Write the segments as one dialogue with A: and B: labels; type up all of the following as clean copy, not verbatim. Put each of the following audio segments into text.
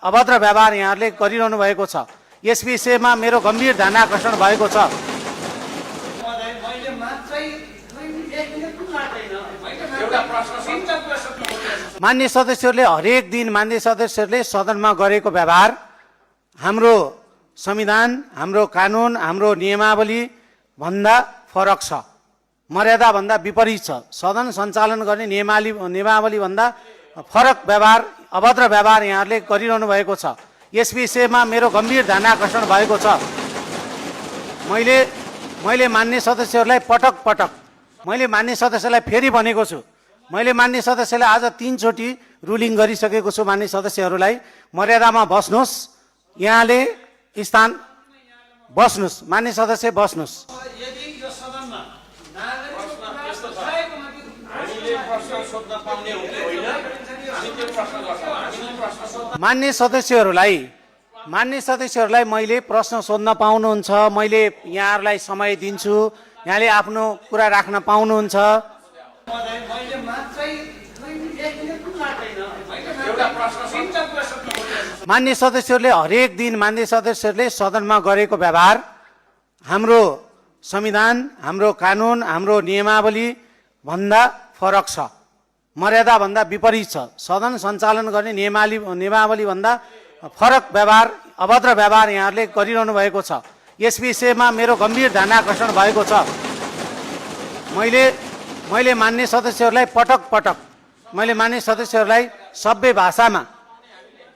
A: अभद्र व्यवहार यहाँहरूले गरिरहनु भएको छ। यस विषयमा मेरो गम्भीर ध्यान आकर्षण भएको छ। मान्य सदस्यहरूले हरेक दिन मान्य सदस्यहरूले सदनमा गरेको व्यवहार हाम्रो संविधान, हाम्रो कानुन, हाम्रो नियमावली भन्दा फरक छ, मर्यादा भन्दा विपरीत छ। सदन सञ्चालन गर्ने नियमावली भन्दा फरक व्यवहार, अभद्र व्यवहार यहाँहरूले गरिरहनु भएको छ। यस विषयमा मेरो गम्भीर ध्यान आकर्षण भएको छ। मैले मान्य सदस्यहरूलाई पटक मैले मान्य सदस्यलाई फेरि भनेको छु। मैले मान्य सदस्यलाई आज 3 चोटि रुलिङ गरिसकेको छु। मान्य सदस्यहरूलाई मर्यादामा बस्नुहोस्, यहाँले स्थान बस्नुहोस्, मान्य सदस्य बस्नुहोस्। मान्य सदस्यहरूलाई मैले प्रश्न सोध्न पाउनुहुन्छ, मैले यहाँहरूलाई समय दिन्छु, यहाँले आफ्नो कुरा राख्न पाउनुहुन्छ। मान्य सदस्यहरूले हरेक दिन मान्य सदस्यहरूले सदनमा गरेको व्यवहार हाम्रो संविधान, हाम्रो कानुन, हाम्रो नियमावली भन्दा फरक छ, मर्यादा भन्दा विपरीत छ। सदन सञ्चालन गर्ने नियमावली भन्दा फरक व्यवहार, अभद्र व्यवहार यहाँहरूले गरिरहनु भएको छ। यस विषयमा मेरो गम्भीर ध्यान आकर्षण भएको छ। मैले मान्य सदस्यहरूलाई पटक मैले मान्य सदस्यहरूलाई सभ्य भाषामा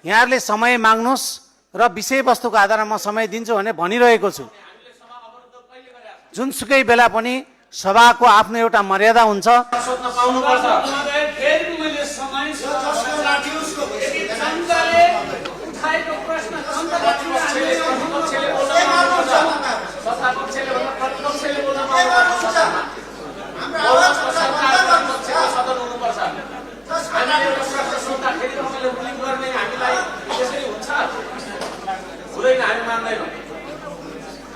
A: यहाँहरूले समय माग्नुहोस् र विषयवस्तुको आधारमा समय दिन्छु भने भनिरहेको छु। जुनसुकै बेला पनि सभाको आफ्नो एउटा मर्यादा हुन्छ।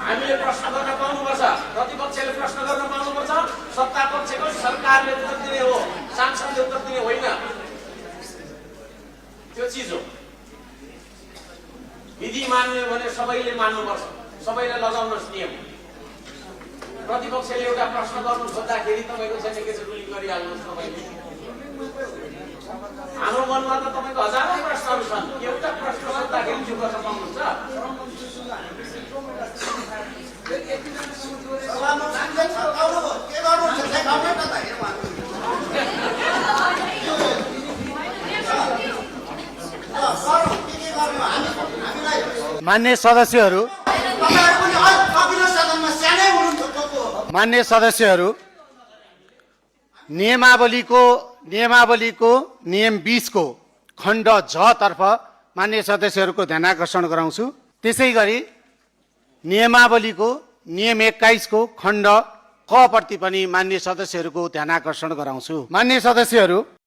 B: हामीले प्रश्न गर्न पाउनुपर्छ, प्रतिपक्षले प्रश्न गर्न पाउनुपर्छ, सत्ता पक्षको सरकारले उत्तर दिने हो, सांसदले उत्तर दिने होइन। त्यो चिज हो। विधि मान्ने भने सबैले मान्नुपर्छ, सबैलाई लगाउनुहोस् नियम। प्रतिपक्षले एउटा प्रश्न गर्नु खोज्दाखेरि तपाईँको छैन के छ रुलिङ गरिहाल्नुहोस् तपाईँले। हाम्रो मनमा त तपाईँको हजारौं प्रश्नहरू छन्, एउटा प्रश्न सोद्धाखेरि चुप गर्न पाउनुहुन्छ?
A: मान्य सदस्यहरू नियमावलीको नियम 20 को खण्ड ज तर्फ मान्य सदस्यहरूको ध्यान आकर्षण गराउँछु। त्यसै गरी नियमावलीको नियम 21 को खण्ड क प्रति पनि मान्य सदस्यहरूको ध्यान आकर्षण गराउँछु। मान्य सदस्यहरू